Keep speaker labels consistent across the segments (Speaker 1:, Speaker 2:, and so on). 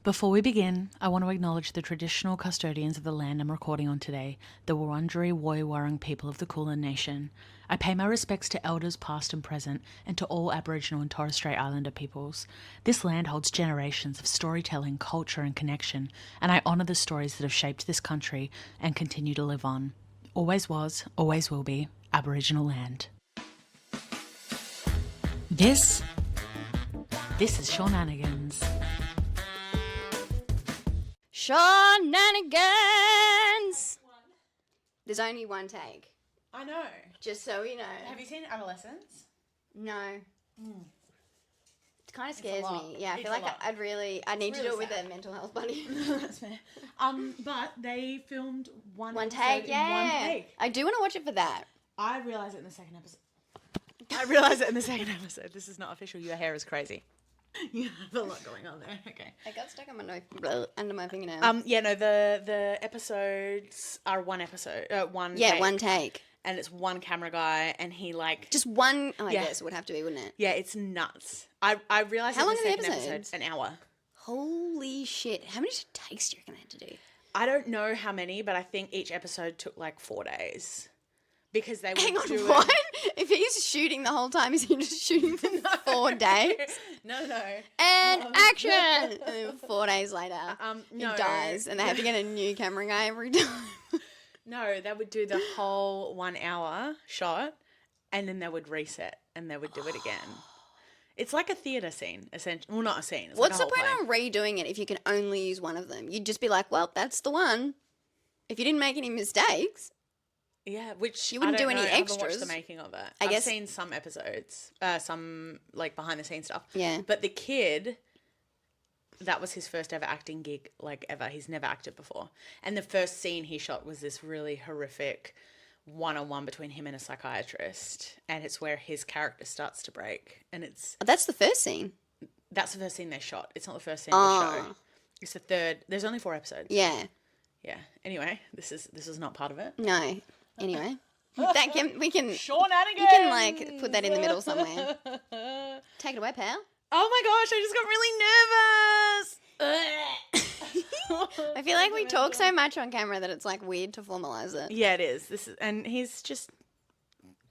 Speaker 1: Before we begin, I want to acknowledge the traditional custodians of the land I'm recording on today, the Wurundjeri Woiwurrung people of the Kulin Nation. I pay my respects to elders past and present and to all Aboriginal and Torres Strait Islander peoples. This land holds generations of storytelling, culture and connection, and I honour the stories that have shaped this country and continue to live on. Always was, always will be, Aboriginal land. This is Shaunanigans.
Speaker 2: Shaunanigans! There's only one take.
Speaker 1: I know.
Speaker 2: Just so you know.
Speaker 1: Have you seen Adolescence?
Speaker 2: No. It kind of
Speaker 1: a
Speaker 2: scares
Speaker 1: lot.
Speaker 2: me. Yeah, I
Speaker 1: It's
Speaker 2: feel
Speaker 1: a
Speaker 2: like
Speaker 1: lot.
Speaker 2: I need to do it
Speaker 1: really
Speaker 2: with
Speaker 1: sad.
Speaker 2: a mental health buddy.
Speaker 1: That's fair. But they filmed one
Speaker 2: One
Speaker 1: episode
Speaker 2: take,
Speaker 1: in
Speaker 2: yeah.
Speaker 1: one take.
Speaker 2: I do want to watch it for that.
Speaker 1: I realised it in the second episode. This is not official. Your hair is crazy. You have a lot going on there. Okay.
Speaker 2: I got stuck on my nose, under my fingernail.
Speaker 1: The episodes are one episode. One.
Speaker 2: yeah,
Speaker 1: take,
Speaker 2: one take.
Speaker 1: and it's one camera guy, and he
Speaker 2: Just one. Oh, I
Speaker 1: Yeah.
Speaker 2: guess it would have to be, wouldn't it?
Speaker 1: Yeah, it's nuts. I realised
Speaker 2: How
Speaker 1: it in
Speaker 2: long
Speaker 1: the
Speaker 2: are the
Speaker 1: second
Speaker 2: episodes?
Speaker 1: episode, an hour.
Speaker 2: Holy shit! How many takes do you reckon I had to do?
Speaker 1: I don't know how many, but I think each episode took like 4 days. Because they would
Speaker 2: Hang on,
Speaker 1: do
Speaker 2: what? If he's shooting the whole time, is he just shooting for 4 days?
Speaker 1: No.
Speaker 2: And action! And then 4 days later,
Speaker 1: No.
Speaker 2: he dies, and they have to get a new camera guy every time.
Speaker 1: No, they would do the whole 1 hour shot, and then they would reset, and they would do it again. It's like a theatre scene, essentially. Well, not a scene. It's
Speaker 2: What's
Speaker 1: like
Speaker 2: the
Speaker 1: a whole
Speaker 2: point
Speaker 1: play.
Speaker 2: on redoing it if you can only use one of them? You'd just be like, well, that's the one. If you didn't make any mistakes.
Speaker 1: Yeah, which
Speaker 2: You wouldn't
Speaker 1: I don't
Speaker 2: do any
Speaker 1: know. I haven't watched
Speaker 2: extras.
Speaker 1: the making of it.
Speaker 2: I
Speaker 1: I've
Speaker 2: guess-
Speaker 1: seen some episodes, some like behind the scenes stuff.
Speaker 2: Yeah.
Speaker 1: But the kid, that was his first ever acting gig, like ever. He's never acted before. And the first scene he shot was this really horrific one-on-one between him and a psychiatrist, and it's where his character starts to break. And
Speaker 2: That's the first scene.
Speaker 1: that's the first scene they shot. It's not the first scene of the show.
Speaker 2: Oh.
Speaker 1: It's the third. There's only 4 episodes.
Speaker 2: Yeah.
Speaker 1: Yeah. Anyway, this is not part of it.
Speaker 2: No. Anyway. We can
Speaker 1: Shaunanigans!
Speaker 2: you can like put that in the middle somewhere. Take it away, pal.
Speaker 1: Oh my gosh, I just got really nervous.
Speaker 2: I feel like we talk so much on camera that it's like weird to formalize it.
Speaker 1: Yeah, it is. And he's just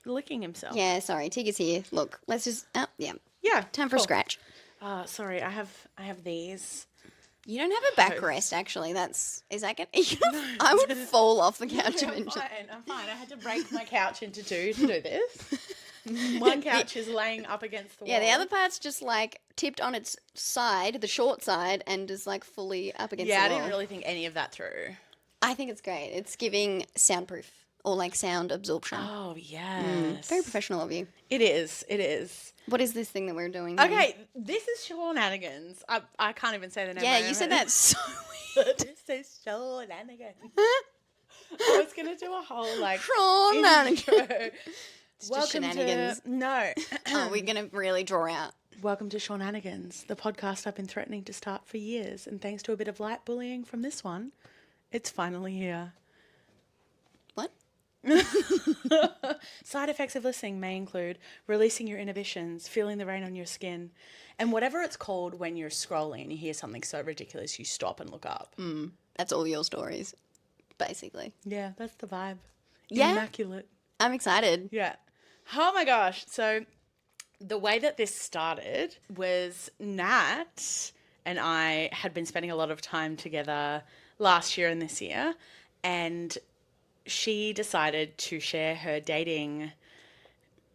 Speaker 1: licking himself.
Speaker 2: Yeah, sorry. Tig is here. Look, let's just yeah.
Speaker 1: Yeah.
Speaker 2: Time for a
Speaker 1: cool.
Speaker 2: scratch.
Speaker 1: Sorry, I have these.
Speaker 2: You don't have a backrest, actually. Is that gonna? I would fall off the couch eventually.
Speaker 1: I'm fine. I had to break my couch into 2 to do this. One couch is laying up against the wall.
Speaker 2: Yeah, the other part's just like tipped on its side, the short side, and is like fully up against
Speaker 1: Yeah,
Speaker 2: the
Speaker 1: I
Speaker 2: wall.
Speaker 1: didn't really think any of that through.
Speaker 2: I think it's great. It's giving soundproof or like sound absorption.
Speaker 1: Oh, yes.
Speaker 2: Very professional of you.
Speaker 1: It is. It is.
Speaker 2: What is this thing that we're doing here?
Speaker 1: Okay, this is Shaunanigans. I can't even say the name.
Speaker 2: Yeah,
Speaker 1: right
Speaker 2: you
Speaker 1: now.
Speaker 2: said that so weird.
Speaker 1: This is Shaunanigans. I was going to do a whole like
Speaker 2: Shaunanigans.
Speaker 1: intro.
Speaker 2: Just
Speaker 1: Welcome
Speaker 2: shenanigans.
Speaker 1: to no.
Speaker 2: Oh, we're going to really draw out.
Speaker 1: Welcome to Shaunanigans, the podcast I've been threatening to start for years, and thanks to a bit of light bullying from this one, it's finally here.
Speaker 2: What?
Speaker 1: Side effects of listening may include releasing your inhibitions, feeling the rain on your skin, and whatever it's called when you're scrolling and you hear something so ridiculous you stop and look up.
Speaker 2: That's all your stories, basically.
Speaker 1: Yeah, that's the vibe.
Speaker 2: Yeah.
Speaker 1: Immaculate.
Speaker 2: I'm excited.
Speaker 1: Yeah. Oh my gosh. So the way that this started was Nat and I had been spending a lot of time together last year and this year, and she decided to share her dating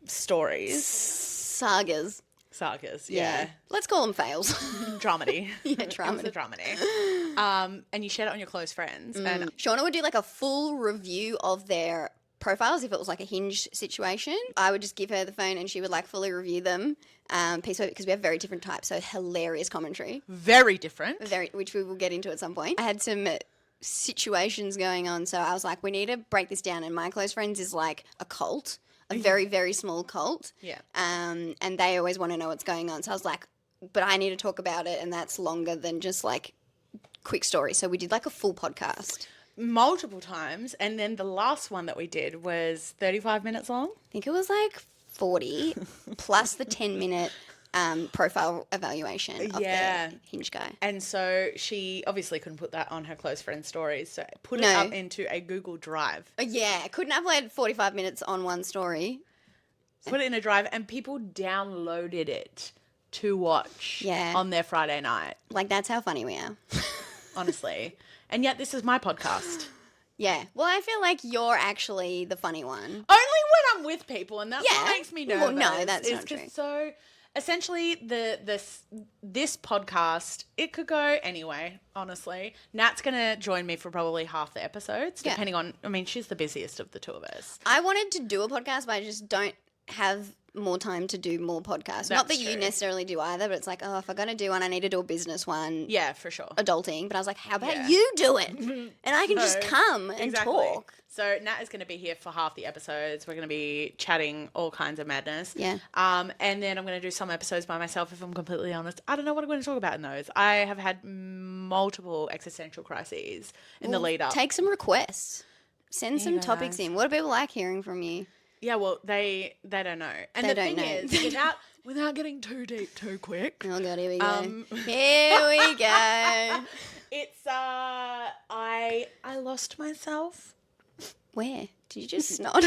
Speaker 1: stories.
Speaker 2: Sagas.
Speaker 1: Sagas,
Speaker 2: Yeah.
Speaker 1: yeah.
Speaker 2: Let's call them fails.
Speaker 1: Dramedy.
Speaker 2: Yeah,
Speaker 1: It was a dramedy. And you shared it on your close friends. And
Speaker 2: Shauna would do like a full review of their profiles if it was like a Hinge situation. I would just give her the phone and she would like fully review them piece by because we have very different types. So hilarious commentary,
Speaker 1: very different.
Speaker 2: which we will get into at some point. I had some situations going on, so I was like, we need to break this down. And my close friends is like a cult, a very, very small cult.
Speaker 1: Yeah.
Speaker 2: And they always want to know what's going on. So I was like, but I need to talk about it, and that's longer than just like quick story. So we did like a full podcast.
Speaker 1: Multiple times. And then the last one that we did was 35 minutes long.
Speaker 2: I think it was like 40 plus the 10-minute profile evaluation of
Speaker 1: Yeah.
Speaker 2: the Hinge guy.
Speaker 1: And so she obviously couldn't put that on her close friend stories. So put it
Speaker 2: No.
Speaker 1: up into a Google Drive.
Speaker 2: Yeah, couldn't upload 45 minutes on one story.
Speaker 1: Put it in a drive and people downloaded it to watch on their Friday night.
Speaker 2: Like, that's how funny we are.
Speaker 1: Honestly. And yet this is my podcast.
Speaker 2: Yeah. Well, I feel like you're actually the funny one.
Speaker 1: Only when I'm with people, and that's what makes me nervous.
Speaker 2: Well, no, that's not
Speaker 1: it's
Speaker 2: true.
Speaker 1: just so essentially this podcast, it could go anyway, honestly. Nat's gonna join me for probably half the episodes, depending on, I mean, she's the busiest of the two of us.
Speaker 2: I wanted to do a podcast, but I just don't have more time to do more podcasts. Not that you necessarily do either, but it's like, oh, if I'm going to do one, I need to do a business one.
Speaker 1: Yeah, for sure.
Speaker 2: Adulting. But I was like, how about you do it? And I can just come and talk.
Speaker 1: So Nat is going to be here for half the episodes. We're going to be chatting all kinds of madness.
Speaker 2: Yeah.
Speaker 1: And then I'm going to do some episodes by myself, if I'm completely honest. I don't know what I'm going to talk about in those. I have had multiple existential crises in the lead up.
Speaker 2: Take some requests. Send some topics in. What do people like hearing from you?
Speaker 1: Yeah, well, they don't know. And the thing is, without getting too deep too quick.
Speaker 2: Oh, God, here we go. Here we go.
Speaker 1: It's, I lost myself.
Speaker 2: Where? Did you just snot?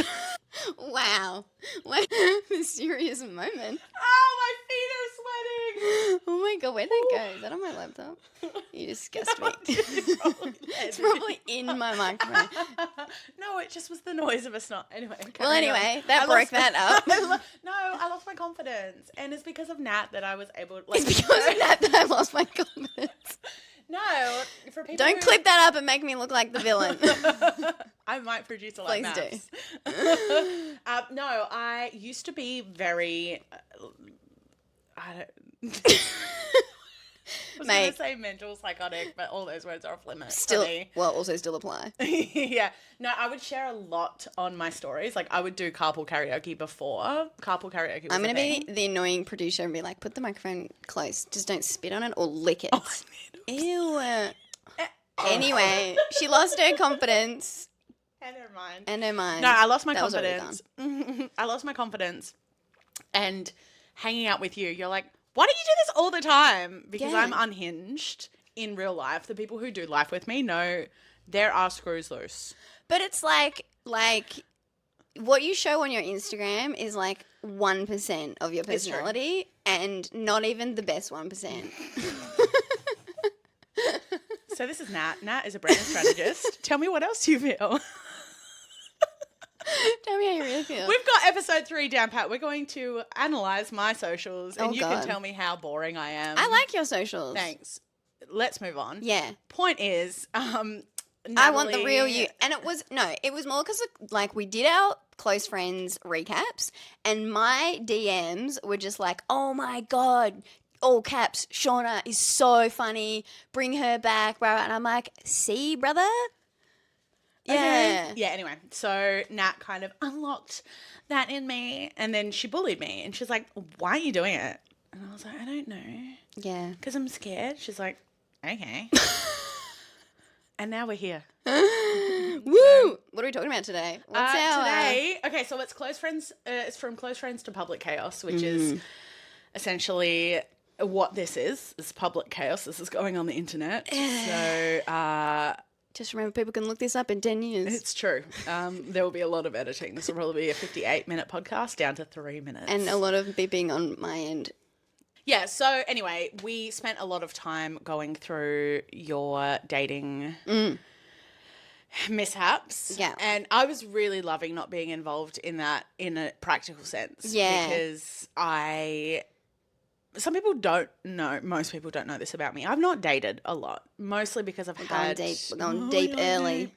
Speaker 2: Wow. What a mysterious moment.
Speaker 1: Oh, my feet are sweating.
Speaker 2: Oh, my God, where'd that go? Is that on my laptop? You disgust me. It's probably in my microphone.
Speaker 1: No, it just was the noise of a snot. Anyway.
Speaker 2: Well, anyway, that broke that up.
Speaker 1: No, I lost my confidence. And it's because of Nat that I was able to...
Speaker 2: It's because of Nat that I lost my confidence.
Speaker 1: No, for people
Speaker 2: Don't clip that up and make me look like the villain.
Speaker 1: I might produce a like
Speaker 2: Please
Speaker 1: maps.
Speaker 2: do.
Speaker 1: No, I used to be very... I was going to say mental, psychotic, but all those words are off limits.
Speaker 2: Also still apply.
Speaker 1: Yeah. No, I would share a lot on my stories. Like, I would do carpool karaoke before. Carpool karaoke was
Speaker 2: I'm going to be the annoying producer and be like, put the microphone close. Just don't spit on it or lick it. Oh, ew. Anyway, she lost her confidence. And her mind.
Speaker 1: No, I lost my confidence. I lost my confidence. And hanging out with you, you're like, why don't you do this all the time? Because I'm unhinged in real life. The people who do life with me know there are screws loose.
Speaker 2: But it's like what you show on your Instagram is like 1% of your personality and not even the best 1%.
Speaker 1: So this is Nat. Nat is a brand strategist. Tell me what else you feel.
Speaker 2: Tell me how you really feel.
Speaker 1: We've got episode 3 down pat. We're going to analyse my socials and you can tell me how boring I am.
Speaker 2: I like your socials.
Speaker 1: Thanks. Let's move on.
Speaker 2: Yeah.
Speaker 1: Point is,
Speaker 2: I want the real you. And it was more because like we did our close friends recaps and my DMs were just like, oh my God, all caps, Shauna is so funny. Bring her back. Blah, blah. And I'm like, see, brother? Yeah.
Speaker 1: Okay. Yeah, anyway. So Nat kind of unlocked that in me and then she bullied me and she's like, why are you doing it? And I was like, I don't know.
Speaker 2: Yeah.
Speaker 1: Because I'm scared. She's like, okay. And now we're here.
Speaker 2: Woo! What are we talking about today? What's
Speaker 1: today? Okay, so it's close friends. It's from close friends to public chaos, which is essentially what this is. It's public chaos. This is going on the internet. So
Speaker 2: just remember, people can look this up in 10 years.
Speaker 1: It's true. There will be a lot of editing. This will probably be a 58-minute podcast down to 3 minutes.
Speaker 2: And a lot of beeping on my end.
Speaker 1: Yeah, so anyway, we spent a lot of time going through your dating mishaps.
Speaker 2: Yeah.
Speaker 1: And I was really loving not being involved in that in a practical sense.
Speaker 2: Yeah.
Speaker 1: Because some people don't know, most people don't know this about me. I've not dated a lot, mostly because I've
Speaker 2: We're going deep early.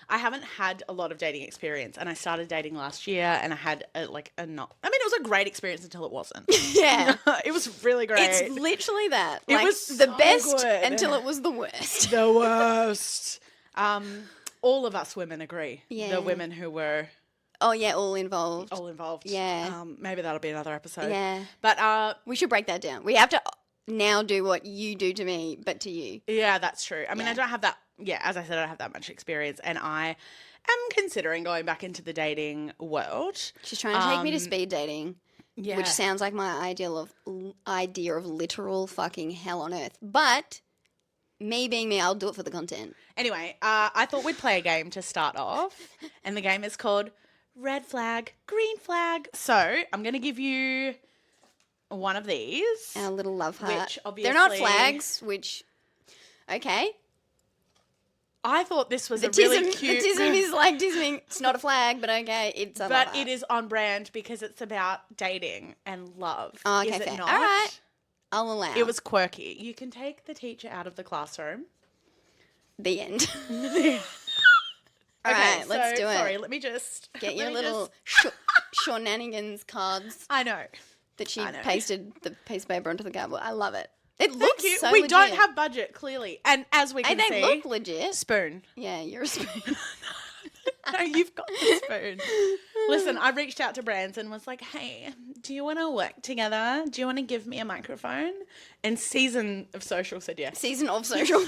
Speaker 1: I haven't had a lot of dating experience, and I started dating last year, and I had it was a great experience until it wasn't.
Speaker 2: Yeah.
Speaker 1: It was really great.
Speaker 2: It's literally that.
Speaker 1: It
Speaker 2: like,
Speaker 1: was
Speaker 2: the
Speaker 1: so
Speaker 2: best
Speaker 1: good.
Speaker 2: until it was the worst.
Speaker 1: The worst. All of us women agree.
Speaker 2: Yeah.
Speaker 1: The women who were...
Speaker 2: Oh, yeah, all involved.
Speaker 1: All involved.
Speaker 2: Yeah.
Speaker 1: Maybe that'll be another episode.
Speaker 2: Yeah.
Speaker 1: But
Speaker 2: we should break that down. We have to now do what you do to me, but to you.
Speaker 1: Yeah, that's true. I mean, I don't have that... Yeah, as I said, I don't have that much experience, and I am considering going back into the dating world.
Speaker 2: She's trying to take me to speed dating.
Speaker 1: Yeah.
Speaker 2: which sounds like my idea of literal fucking hell on earth. But me being me, I'll do it for the content.
Speaker 1: Anyway, I thought we'd play a game to start off, and the game is called Red Flag, Green Flag. So I'm going to give you one of these.
Speaker 2: Our little love heart.
Speaker 1: Which obviously...
Speaker 2: They're not flags, which... Okay.
Speaker 1: I thought this was a really cute...
Speaker 2: The tism is like tisming. It's not a flag, but okay, it's a
Speaker 1: But
Speaker 2: love
Speaker 1: it is on brand because it's about dating and love.
Speaker 2: Oh, okay,
Speaker 1: is it
Speaker 2: fair.
Speaker 1: not?
Speaker 2: All right. I'll allow.
Speaker 1: It was quirky. You can take the teacher out of the classroom.
Speaker 2: The end.
Speaker 1: Okay,
Speaker 2: All right, let's do it.
Speaker 1: Sorry, let me just...
Speaker 2: Get your little Shaunanigans cards
Speaker 1: I know.
Speaker 2: that she pasted the piece of paper onto the cardboard. I love it. It
Speaker 1: Thank
Speaker 2: looks
Speaker 1: you.
Speaker 2: so
Speaker 1: We
Speaker 2: legit.
Speaker 1: don't have budget, clearly. And as we
Speaker 2: Hey,
Speaker 1: can
Speaker 2: they
Speaker 1: see...
Speaker 2: look legit.
Speaker 1: Spoon.
Speaker 2: Yeah, you're a spoon.
Speaker 1: No, you've got the spoon. Listen, I reached out to Brands and was like, hey, do you want to work together? Do you want to give me a microphone? And Season of Social said yes.
Speaker 2: Season of Social.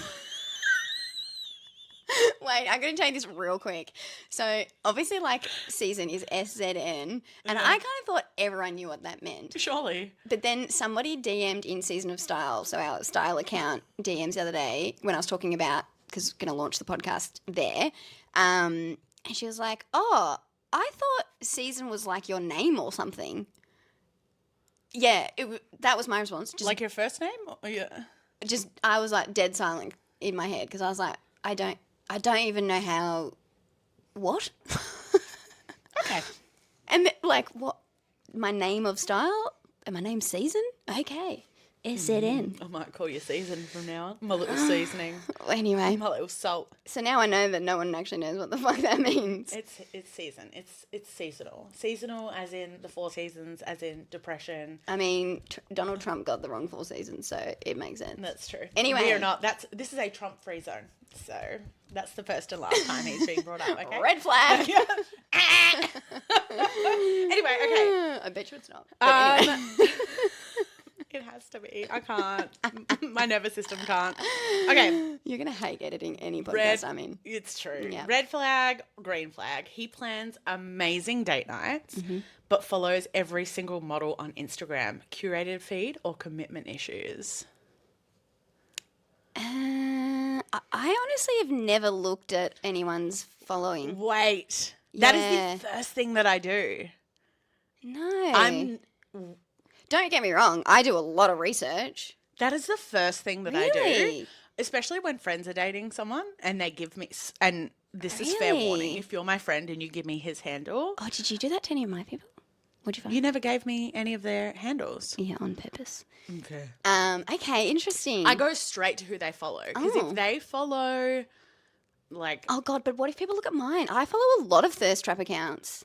Speaker 2: Wait, I'm going to tell you this real quick. So, obviously, like, season is SZN, and I kind of thought everyone knew what that meant.
Speaker 1: Surely.
Speaker 2: But then somebody DM'd in Season of Style, so our style account DMs the other day when I was talking about, because we're going to launch the podcast there, and she was like, oh, I thought Season was like your name or something. Yeah, that was my response. Just,
Speaker 1: Like your first name? Or yeah.
Speaker 2: just I was like dead silent in my head because I was like, I don't even know how. What?
Speaker 1: Okay.
Speaker 2: And like, what? My name of style? And my name's Season? Okay. SZN.
Speaker 1: I might call you Season from now on. My little seasoning.
Speaker 2: Anyway,
Speaker 1: My little salt.
Speaker 2: so now I know that no one actually knows what the fuck that means.
Speaker 1: It's season. It's seasonal. Seasonal as in the 4 seasons, as in depression.
Speaker 2: I mean, Donald Trump got the wrong 4 seasons, so it makes sense.
Speaker 1: That's true.
Speaker 2: Anyway.
Speaker 1: We are not. This is a Trump-free zone. So that's the first and last time he's being brought up, okay?
Speaker 2: Red flag.
Speaker 1: Anyway, okay.
Speaker 2: I bet you it's not. But anyway.
Speaker 1: It has to be. I can't. My nervous system can't. Okay.
Speaker 2: You're going to hate editing any podcast I'm in.
Speaker 1: It's true.
Speaker 2: Yeah.
Speaker 1: Red flag, green flag. He plans amazing date nights, but follows every single model on Instagram. Curated feed or commitment issues?
Speaker 2: I honestly have never looked at anyone's following.
Speaker 1: Wait. That
Speaker 2: Yeah.
Speaker 1: is the first thing that I do.
Speaker 2: No. Don't get me wrong. I do a lot of research.
Speaker 1: That is the first thing that I do.
Speaker 2: Really?
Speaker 1: Especially when friends are dating someone and they give me, and this is fair warning,
Speaker 2: Really?
Speaker 1: if you're my friend and you give me his handle,
Speaker 2: Oh, did you do that to any of my people? What'd you find?
Speaker 1: you never gave me any of their handles.
Speaker 2: Yeah, on purpose.
Speaker 1: Okay.
Speaker 2: Okay, interesting.
Speaker 1: I go straight to who they follow. Because
Speaker 2: Oh.
Speaker 1: if they follow, like,
Speaker 2: Oh, God, but what if people look at mine? I follow a lot of thirst trap accounts.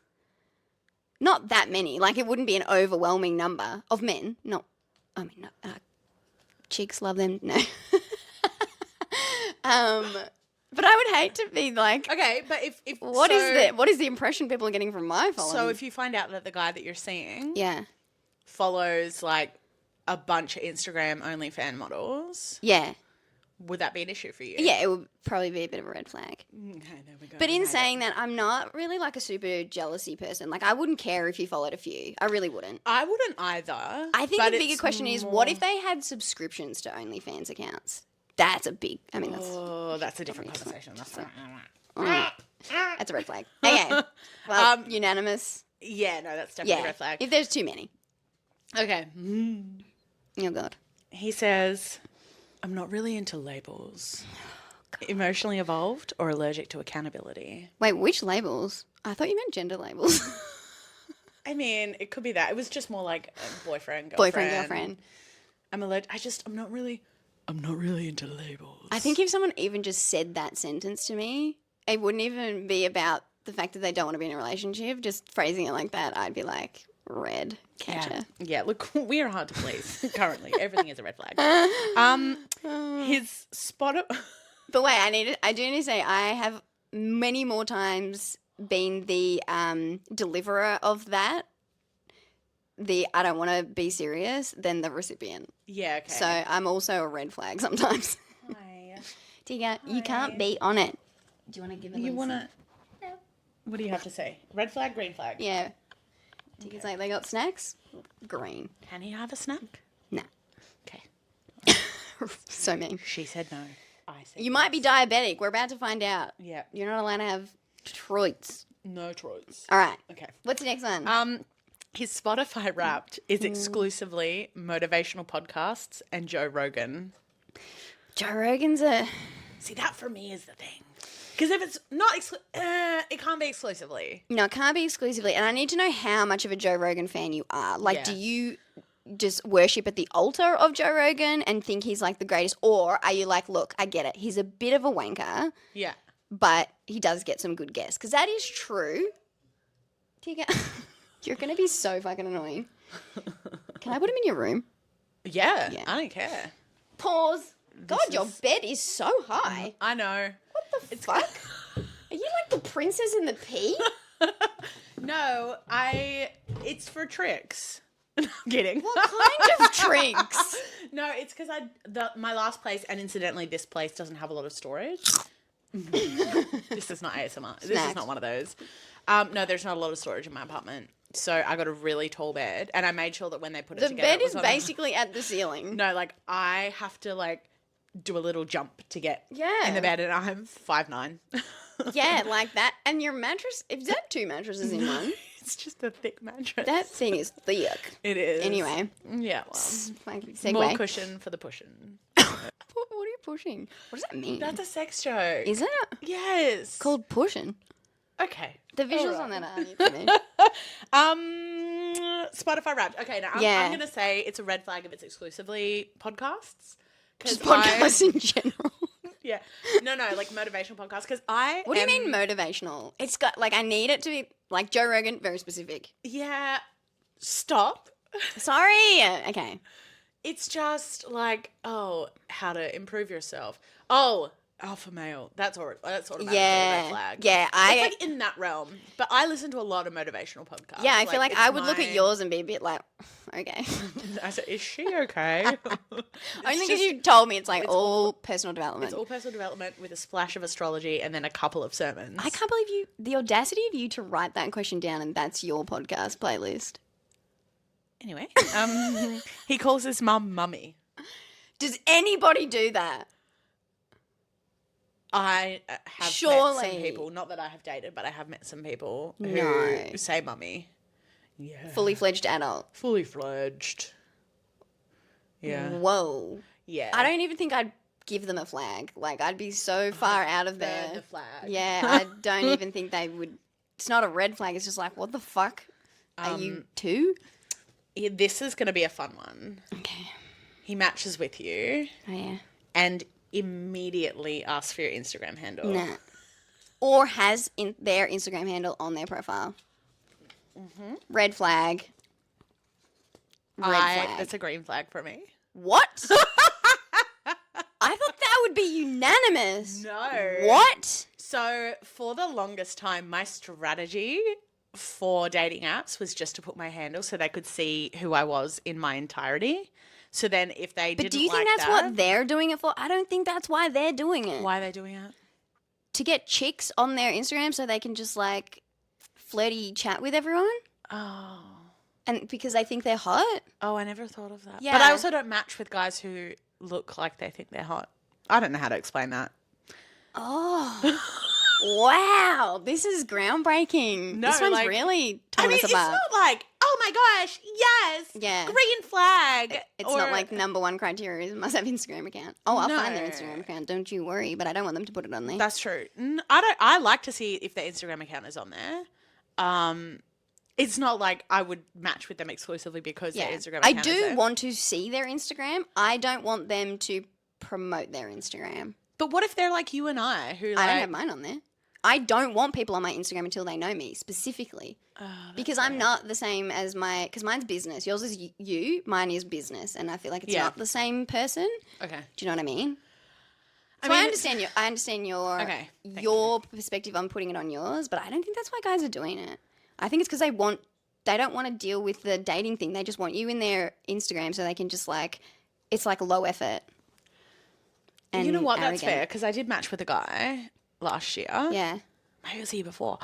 Speaker 2: Not that many. Like, it wouldn't be an overwhelming number of men. Chicks love them. No. But I would hate to be like,
Speaker 1: okay, but if
Speaker 2: what is the impression people are getting from my following?
Speaker 1: So if you find out that the guy that you're seeing
Speaker 2: yeah.
Speaker 1: follows, like, a bunch of Instagram only fan models,
Speaker 2: Yeah.
Speaker 1: would that be an issue for you?
Speaker 2: Yeah, it would probably be a bit of a red flag.
Speaker 1: Okay, there we go.
Speaker 2: But in
Speaker 1: We made
Speaker 2: saying
Speaker 1: it.
Speaker 2: that, I'm not really like a super jealousy person. Like, I wouldn't care if you followed a few. I really wouldn't.
Speaker 1: I wouldn't either.
Speaker 2: I think
Speaker 1: but
Speaker 2: the bigger
Speaker 1: it's
Speaker 2: question is,
Speaker 1: more-
Speaker 2: what if they had subscriptions to OnlyFans accounts? That's a big, I mean,
Speaker 1: Oh, that's a different conversation. That's
Speaker 2: that's a red flag. Okay. Well, unanimous.
Speaker 1: Yeah, no, that's definitely
Speaker 2: Yeah.
Speaker 1: a red flag.
Speaker 2: If there's too many.
Speaker 1: Okay.
Speaker 2: Oh, God.
Speaker 1: He says, I'm not really into labels. Emotionally evolved or allergic to accountability?
Speaker 2: Wait, which labels? I thought you meant gender labels.
Speaker 1: I mean, it could be that. It was just more like boyfriend, girlfriend.
Speaker 2: Boyfriend, girlfriend.
Speaker 1: I'm not really into labels.
Speaker 2: I think if someone even just said that sentence to me, it wouldn't even be about the fact that they don't want to be in a relationship. Just phrasing it like that, I'd be like, red, catcher.
Speaker 1: Yeah, look, we are hard to please currently. Everything is a red flag. His spot.
Speaker 2: But wait, I do need to say I have many more times been the deliverer of that. I don't want to be serious than the recipient.
Speaker 1: Yeah, okay.
Speaker 2: So I'm also a red flag sometimes.
Speaker 1: Hi.
Speaker 2: Tika, you can't be on it. Do you want to give it?
Speaker 1: You want to... What do you have to say? Red flag, green flag?
Speaker 2: Yeah. Ticky's like, they got snacks? Green.
Speaker 1: Can he have a snack?
Speaker 2: Nah.
Speaker 1: Okay.
Speaker 2: So mean.
Speaker 1: She said no. I said
Speaker 2: You might be diabetic. We're about to find out.
Speaker 1: Yeah.
Speaker 2: You're not allowed to have treats.
Speaker 1: No troits.
Speaker 2: All right.
Speaker 1: Okay.
Speaker 2: What's the next one?
Speaker 1: His Spotify Wrapped is exclusively motivational podcasts and Joe Rogan.
Speaker 2: Joe Rogan's
Speaker 1: See, that for me is the thing. Because if it's not, it can't be exclusively.
Speaker 2: No, it can't be exclusively. And I need to know how much of a Joe Rogan fan you are. Like, do you just worship at the altar of Joe Rogan and think he's like the greatest? Or are you like, look, I get it. He's a bit of a wanker.
Speaker 1: Yeah.
Speaker 2: But he does get some good guests. Because that is true. You're going to be so fucking annoying. Can I put him in your room?
Speaker 1: Yeah. I don't care.
Speaker 2: Pause. God, your bed is so high.
Speaker 1: I know.
Speaker 2: What the fuck? Are you like the princess in the pea?
Speaker 1: No, it's for tricks. I'm kidding.
Speaker 2: What kind of tricks?
Speaker 1: No, it's because my last place, and incidentally, this place doesn't have a lot of storage. This is not ASMR. This is not one of those. No, there's not a lot of storage in my apartment. So I got a really tall bed, and I made sure that when they put it together,
Speaker 2: the bed is basically at the ceiling.
Speaker 1: No, like I have to like do a little jump to get
Speaker 2: Yeah.
Speaker 1: in the bed, and I'm 5'9".
Speaker 2: Yeah, like that. And your mattress, is that 2 mattresses in one?
Speaker 1: It's just a thick mattress.
Speaker 2: That thing is thick.
Speaker 1: It is.
Speaker 2: Anyway.
Speaker 1: Yeah, well.
Speaker 2: Segue.
Speaker 1: More cushion for the pushing.
Speaker 2: What are you pushing? What does that mean?
Speaker 1: That's a sex joke.
Speaker 2: Is it?
Speaker 1: Yes.
Speaker 2: Called pushing.
Speaker 1: Okay.
Speaker 2: The visuals on that are funny.
Speaker 1: Spotify Wrapped. Okay, now I'm going to say it's a red flag if it's exclusively podcasts.
Speaker 2: Just podcasts in general.
Speaker 1: Yeah. No, like motivational podcasts. Because
Speaker 2: What do you mean motivational? It's got, like, I need it to be, like, Joe Rogan, very specific.
Speaker 1: Yeah. Stop.
Speaker 2: Sorry. Okay.
Speaker 1: It's just like, how to improve yourself. Oh, alpha male. That's automatically a red flag.
Speaker 2: Yeah.
Speaker 1: It's like in that realm. But I listen to a lot of motivational podcasts.
Speaker 2: Yeah, I feel like I would look at yours and be a bit like, okay.
Speaker 1: I said, is she okay?
Speaker 2: Only because you told me it's all personal development.
Speaker 1: It's all personal development with a splash of astrology and then a couple of sermons.
Speaker 2: I can't believe the audacity of you to write that question down and that's your podcast playlist.
Speaker 1: Anyway, he calls his mum mummy.
Speaker 2: Does anybody do that?
Speaker 1: I have met some people, not that I have dated, but I have met some people who say mummy. Yeah.
Speaker 2: Fully fledged adult.
Speaker 1: Fully fledged. Yeah.
Speaker 2: Whoa.
Speaker 1: Yeah.
Speaker 2: I don't even think I'd give them a flag. Like, I'd be so far out of there.
Speaker 1: Burn the flag.
Speaker 2: Yeah, I don't even think they would. It's not a red flag. It's just like, what the fuck? Are you two?
Speaker 1: Yeah, this is going to be a fun one.
Speaker 2: Okay.
Speaker 1: He matches with you.
Speaker 2: Oh, yeah.
Speaker 1: And immediately asks for your Instagram handle.
Speaker 2: Nah. Or has their Instagram handle on their profile. Mm-hmm. Red flag. Red flag.
Speaker 1: That's a green flag for me.
Speaker 2: What? I thought that would be unanimous.
Speaker 1: No.
Speaker 2: What?
Speaker 1: So for the longest time, my strategy for dating apps was just to put my handle so they could see who I was in my entirety. So then if they didn't like that... But
Speaker 2: do you think that's what they're doing it for? I don't think that's why they're doing it.
Speaker 1: Why are they doing it?
Speaker 2: To get chicks on their Instagram so they can just like flirty chat with everyone.
Speaker 1: Oh.
Speaker 2: And because they think they're hot.
Speaker 1: Oh, I never thought of that.
Speaker 2: Yeah.
Speaker 1: But I also don't match with guys who look like they think they're hot. I don't know how to explain that.
Speaker 2: Oh. Wow. This is groundbreaking.
Speaker 1: No,
Speaker 2: this one's
Speaker 1: like,
Speaker 2: really torn us apart.
Speaker 1: It's not like, oh my gosh, yes.
Speaker 2: Yeah.
Speaker 1: Green flag.
Speaker 2: It's not like number one criteria is must have Instagram account. Oh, I'll find their Instagram account. Don't you worry. But I don't want them to put it on there.
Speaker 1: That's true. I like to see if their Instagram account is on there. It's not like I would match with them exclusively because their Instagram account is there.
Speaker 2: want to see their Instagram. I don't want them to promote their Instagram.
Speaker 1: But what if they're like you and I who like...
Speaker 2: I don't have mine on there. I don't want people on my Instagram until they know me specifically. Because I'm not the same as because mine's business. Yours is you, mine is business. And I feel like it's not the same person.
Speaker 1: Okay.
Speaker 2: Do you know what I mean? So I understand your perspective on putting it on yours, but I don't think that's why guys are doing it. I think it's because they don't want to deal with the dating thing. They just want you in their Instagram so they can just like, it's like low effort. And
Speaker 1: you know what?
Speaker 2: arrogant.
Speaker 1: That's fair because I did match with a guy last year.
Speaker 2: Yeah.
Speaker 1: Maybe it was the year before.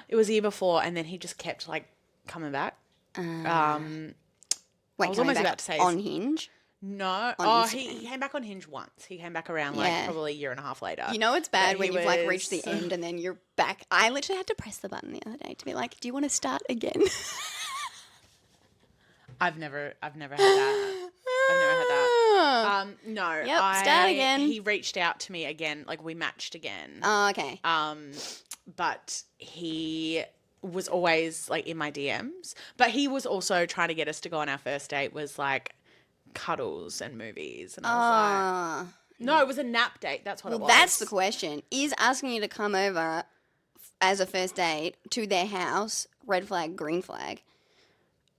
Speaker 1: It was the year before and then he just kept like coming back.
Speaker 2: Wait,
Speaker 3: I was almost about to say
Speaker 2: on Hinge.
Speaker 3: No.
Speaker 2: On
Speaker 3: He came back on Hinge once. He came back around
Speaker 2: Yeah.
Speaker 3: probably a year and a half later.
Speaker 2: You know it's bad
Speaker 3: But
Speaker 2: when
Speaker 3: he
Speaker 2: you've like reached the
Speaker 3: was-
Speaker 2: end and then you're back. I literally had to press the button the other day to be like, "Do you want to start again?"
Speaker 3: I've never had that. I've never had that. No.
Speaker 2: Yep, start again.
Speaker 3: He reached out to me again. Like we matched again.
Speaker 2: Oh, okay.
Speaker 3: But he was always like in my DMs. But he was also trying to get us to go on our first date was like cuddles and movies. And I was like, no, it was a nap date. That's what it was.
Speaker 2: That's the question. Is asking you to come over as a first date to their house red flag, green flag?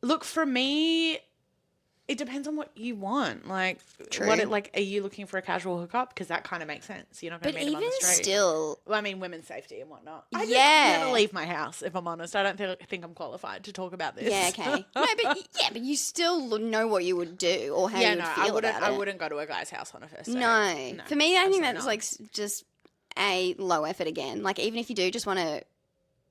Speaker 3: Look, for me, it depends on what you want. Like,
Speaker 2: True.
Speaker 3: Are you looking for a casual hookup? Because that kind of makes sense. You're not going
Speaker 2: But
Speaker 3: to meet them on
Speaker 2: even
Speaker 3: the street.
Speaker 2: still,
Speaker 3: Well, I mean, women's safety and whatnot. I
Speaker 2: Yeah.
Speaker 3: just never leave my house, if I'm honest. I don't think I'm qualified to talk about this.
Speaker 2: yeah, okay. No, but you still know what you would do or how
Speaker 3: Yeah,
Speaker 2: you would
Speaker 3: no,
Speaker 2: feel about it.
Speaker 3: I wouldn't go to a guy's house on a first date.
Speaker 2: No. For me, I think
Speaker 3: absolutely
Speaker 2: that's
Speaker 3: not.
Speaker 2: like just low effort again. Like even if you do just want to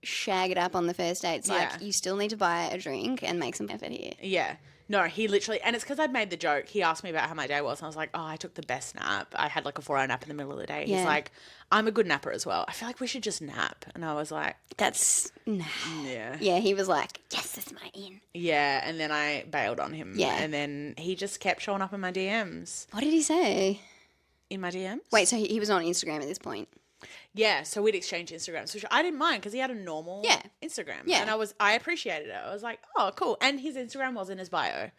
Speaker 2: shag it up on the first date, it's
Speaker 3: Yeah.
Speaker 2: like you still need to buy a drink and make some effort here.
Speaker 3: Yeah. No, he literally, and it's because I'd made the joke. He asked me about how my day was, and I was like, oh, I took the best nap. I had like a 4-hour nap in the middle of the day.
Speaker 2: Yeah.
Speaker 3: He's like, I'm a good napper as well. I feel like we should just nap. And I was like,
Speaker 2: That's
Speaker 3: yeah.
Speaker 2: Yeah, he was like, yes, that's my in.
Speaker 3: Yeah, and then I bailed on him.
Speaker 2: Yeah.
Speaker 3: And then he just kept showing up in my DMs.
Speaker 2: What did he say?
Speaker 3: In my DMs?
Speaker 2: Wait, so he was on Instagram at this point?
Speaker 3: Yeah, so we'd exchange Instagrams, which I didn't mind because he had a normal
Speaker 2: Yeah.
Speaker 3: Instagram.
Speaker 2: Yeah.
Speaker 3: And I appreciated it. I was like, oh, cool. And his Instagram was in his bio.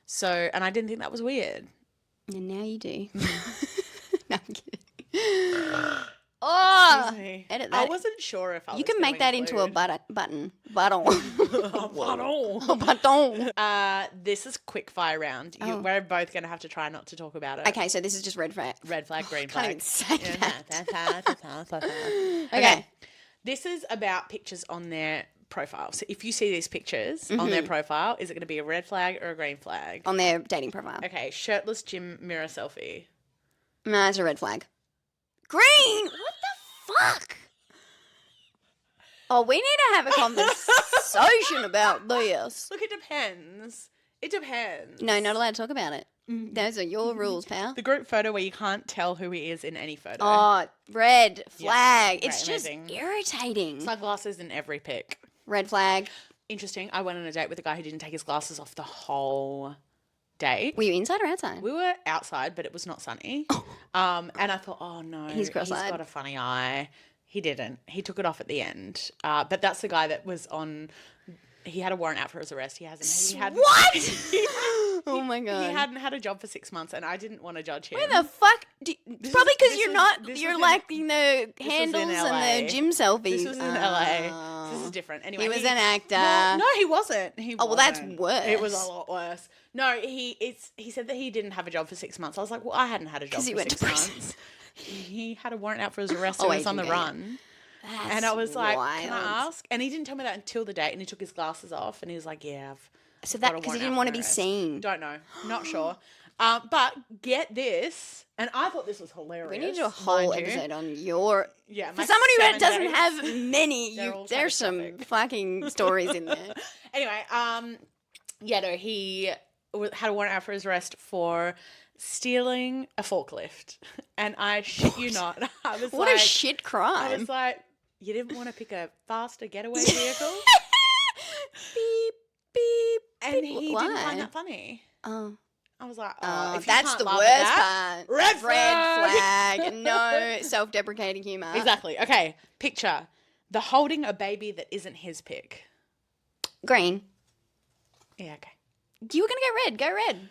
Speaker 3: So, and I didn't think that was weird.
Speaker 2: And now you do. No, I'm kidding. Oh,
Speaker 3: Excuse me.
Speaker 2: edit
Speaker 3: I
Speaker 2: that.
Speaker 3: wasn't sure if I was
Speaker 2: You can
Speaker 3: gonna
Speaker 2: make that into a
Speaker 3: include-
Speaker 2: button.
Speaker 3: Button.
Speaker 2: Button.
Speaker 3: This is quick fire round.
Speaker 2: Oh.
Speaker 3: We're both going to have to try not to talk about it.
Speaker 2: Okay, so this is just red flag.
Speaker 3: Red flag, green
Speaker 2: Can't
Speaker 3: flag.
Speaker 2: even say that.
Speaker 3: Okay.
Speaker 2: Okay.
Speaker 3: This is about pictures on their profile. So if you see these pictures on their profile, is it going to be a red flag or a green flag?
Speaker 2: On their dating profile.
Speaker 3: Okay, shirtless gym mirror selfie.
Speaker 2: No, it's a red flag. Green? What the fuck? Oh, we need to have a conversation about this.
Speaker 3: Look, it depends. It depends.
Speaker 2: No, not allowed to talk about it. Those are your rules, pal.
Speaker 3: The group photo where you can't tell who he is in any photo.
Speaker 2: Oh, red flag. It's
Speaker 3: great,
Speaker 2: just
Speaker 3: amazing.
Speaker 2: irritating.
Speaker 3: Sunglasses in every pic.
Speaker 2: Red flag.
Speaker 3: Interesting. I went on a date with a guy who didn't take his glasses off the whole date.
Speaker 2: Were you inside or outside?
Speaker 3: We were outside, but it was not sunny. And I thought, oh no,
Speaker 2: He's cross-eyed.
Speaker 3: got a funny eye. He didn't. He took it off at the end. But that's the guy that was on. He had a warrant out for his arrest. He hasn't. He hadn't.
Speaker 2: What? Oh my god.
Speaker 3: He hadn't had a job for 6 months, and I didn't want to judge him.
Speaker 2: Where the fuck? Probably because
Speaker 3: this
Speaker 2: you're
Speaker 3: was-
Speaker 2: not.
Speaker 3: this
Speaker 2: You're
Speaker 3: was in-
Speaker 2: liking the
Speaker 3: was in
Speaker 2: handles
Speaker 3: LA.
Speaker 2: and the gym selfies.
Speaker 3: This was in LA. This is different. Anyway,
Speaker 2: He was an actor.
Speaker 3: Well, no, he wasn't.
Speaker 2: Oh, well, that's
Speaker 3: wasn't.
Speaker 2: worse.
Speaker 3: It was a lot worse. No, he said that he didn't have a job for 6 months. I was like, well, I hadn't had a job
Speaker 2: he
Speaker 3: for
Speaker 2: went to
Speaker 3: 6
Speaker 2: prison.
Speaker 3: months. He had a warrant out for his arrest.
Speaker 2: Oh,
Speaker 3: So he
Speaker 2: wait,
Speaker 3: was on the
Speaker 2: okay.
Speaker 3: run.
Speaker 2: That's
Speaker 3: And I was like,
Speaker 2: wild.
Speaker 3: can I ask? And he didn't tell me that until the date. And he took his glasses off, and he was like, yeah,
Speaker 2: So
Speaker 3: got
Speaker 2: that
Speaker 3: a
Speaker 2: because he
Speaker 3: warrant
Speaker 2: didn't
Speaker 3: out
Speaker 2: want
Speaker 3: for
Speaker 2: to be
Speaker 3: arrest.
Speaker 2: seen.
Speaker 3: Don't know. Not sure. But get this. And I thought this was hilarious.
Speaker 2: We need to do a whole
Speaker 3: mind you.
Speaker 2: episode on your.
Speaker 3: Yeah,
Speaker 2: For
Speaker 3: my
Speaker 2: someone who
Speaker 3: 7
Speaker 2: doesn't
Speaker 3: dates.
Speaker 2: have many,
Speaker 3: They're all
Speaker 2: there's some
Speaker 3: catastrophic.
Speaker 2: fucking stories in there.
Speaker 3: Anyway, yeah, no, he had a warrant out for his arrest for stealing a forklift. And I shit you not, I was
Speaker 2: What
Speaker 3: like,
Speaker 2: a shit crime.
Speaker 3: I was like, you didn't want to pick a faster getaway vehicle?
Speaker 2: Beep, beep.
Speaker 3: And he
Speaker 2: Why?
Speaker 3: didn't find that funny.
Speaker 2: Oh.
Speaker 3: I was like,
Speaker 2: Oh,
Speaker 3: if you
Speaker 2: that's
Speaker 3: can't
Speaker 2: the
Speaker 3: laugh
Speaker 2: worst
Speaker 3: at that,
Speaker 2: part.
Speaker 3: red flag.
Speaker 2: flag. No self-deprecating humor.
Speaker 3: Exactly. Okay, picture the holding a baby that isn't his pick.
Speaker 2: Green.
Speaker 3: Yeah, okay.
Speaker 2: You were gonna go red. Go red.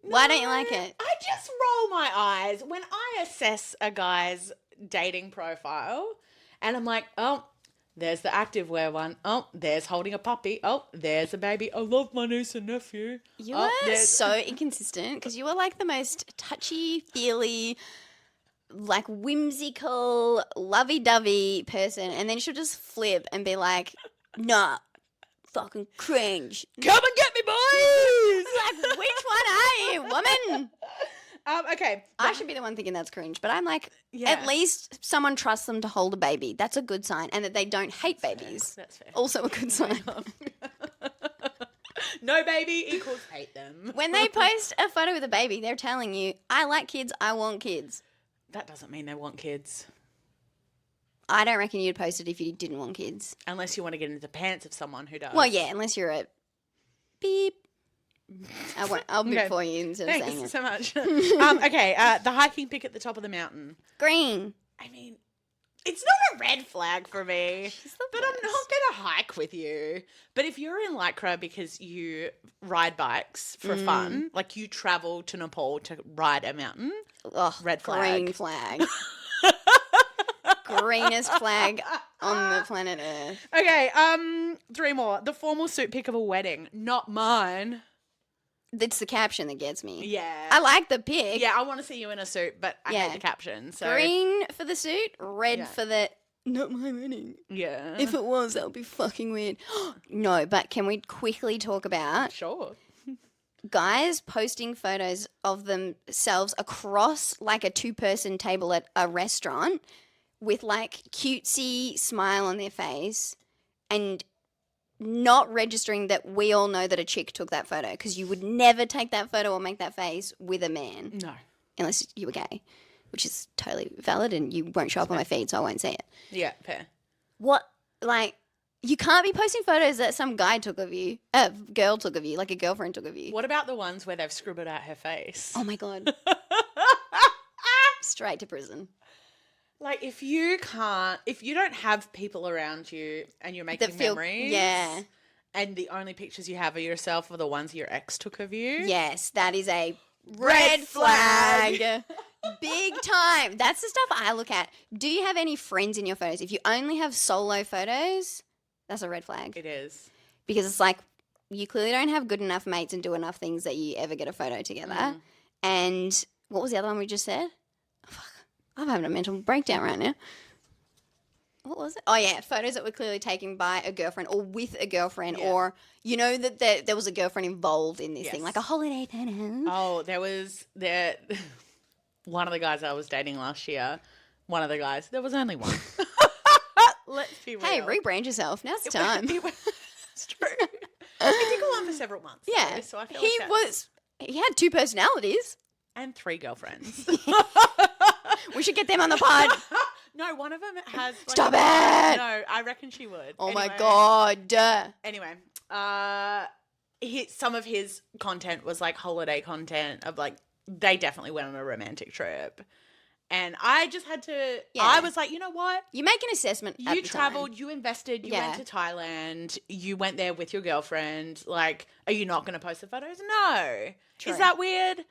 Speaker 2: Why don't you like it?
Speaker 3: I just roll my eyes when I assess a guy's dating profile and I'm like, oh, there's the activewear one. Oh, there's holding a puppy. Oh, there's a baby. I love my niece and nephew.
Speaker 2: You
Speaker 3: Oh,
Speaker 2: are
Speaker 3: there's-
Speaker 2: so inconsistent because you are like the most touchy-feely, like whimsical, lovey-dovey person, and then she'll just flip and be like, "Nah, fucking cringe."
Speaker 3: Come and get me, boys!
Speaker 2: Like, which one are you, woman?
Speaker 3: Okay.
Speaker 2: I should be the one thinking that's cringe, but I'm like,
Speaker 3: Yeah.
Speaker 2: at least someone trusts them to hold a baby. That's a good sign, and that they don't hate babies.
Speaker 3: That's fair.
Speaker 2: Also a good sign.
Speaker 3: No baby equals hate them.
Speaker 2: When they post a photo with a baby, they're telling you, I like kids, I want kids.
Speaker 3: That doesn't mean they want kids.
Speaker 2: I don't reckon you'd post it if you didn't want kids.
Speaker 3: Unless you want to get into the pants of someone who does.
Speaker 2: Well, yeah, unless you're a beep. I'll beep
Speaker 3: Okay.
Speaker 2: for you instead of saying
Speaker 3: Thanks
Speaker 2: it.
Speaker 3: so much. Okay, the hiking pic at the top of the mountain.
Speaker 2: Green.
Speaker 3: I mean, it's not a red flag for me,
Speaker 2: She's the
Speaker 3: but I'm
Speaker 2: best.
Speaker 3: not going to hike with you. But if you're in Lycra because you ride bikes for fun, like you travel to Nepal to ride a mountain,
Speaker 2: Ugh,
Speaker 3: red flag.
Speaker 2: Green flag. Greenest flag on the planet Earth.
Speaker 3: Okay, 3 more. The formal suit pic of a wedding, not mine.
Speaker 2: It's the caption that gets me.
Speaker 3: Yeah.
Speaker 2: I like the pic.
Speaker 3: Yeah, I want to see you in a suit, but I
Speaker 2: Yeah.
Speaker 3: hate the caption. So
Speaker 2: Green for the suit, red
Speaker 3: Yeah.
Speaker 2: for the not my wedding.
Speaker 3: yeah.
Speaker 2: If it was, that would be fucking weird. No, but can we quickly talk about
Speaker 3: Sure.
Speaker 2: guys posting photos of themselves across like a 2-person table at a restaurant with like cutesy smile on their face and not registering that we all know that a chick took that photo, because you would never take that photo or make that face with a man
Speaker 3: No.
Speaker 2: unless you were gay, which is totally valid and you won't show up on my feed, so I won't see it.
Speaker 3: Yeah, fair.
Speaker 2: What, like, you can't be posting photos that some guy took of you, girl took of you, like a girlfriend took of you.
Speaker 3: What about the ones where they've scribbled out her face?
Speaker 2: Oh my God. Straight to prison.
Speaker 3: Like, if you don't have people around you and you're making memories,
Speaker 2: yeah.
Speaker 3: and the only pictures you have of yourself are the ones your ex took of you,
Speaker 2: Yes, that is a
Speaker 3: Red
Speaker 2: red flag. Big time. That's the stuff I look at. Do you have any friends in your photos? If you only have solo photos, that's a red flag.
Speaker 3: it is.
Speaker 2: Because it's like, you clearly don't have good enough mates and do enough things that you ever get a photo together. And what was the other one we just said? Oh, fuck. I'm having a mental breakdown right now. What was it? Oh, yeah. Photos that were clearly taken by a girlfriend or with a girlfriend,
Speaker 3: Yeah.
Speaker 2: or, you know, that there was a girlfriend involved in this thing,
Speaker 3: Yes.
Speaker 2: like a holiday photo.
Speaker 3: Oh, one of the guys I was dating last year. One of the guys. There was only one. Let's be real.
Speaker 2: Hey, rebrand yourself. Now's the time.
Speaker 3: It's true. It did go on for several months.
Speaker 2: Yeah.
Speaker 3: though, so I feel
Speaker 2: He had 2 personalities.
Speaker 3: and 3 girlfriends.
Speaker 2: We should get them on the pod.
Speaker 3: No, one of them has. Like,
Speaker 2: Stop it!
Speaker 3: No, I reckon she would.
Speaker 2: Oh my
Speaker 3: Anyway.
Speaker 2: God.
Speaker 3: Anyway, some of his content was like holiday content of like they definitely went on a romantic trip, and I just had to.
Speaker 2: Yeah.
Speaker 3: I was like, you know what?
Speaker 2: You make an assessment. at
Speaker 3: You
Speaker 2: the
Speaker 3: traveled,
Speaker 2: time.
Speaker 3: you invested, you
Speaker 2: Yeah.
Speaker 3: went to Thailand, you went there with your girlfriend. Like, are you not going to post the photos? No.
Speaker 2: True.
Speaker 3: Is that weird? No.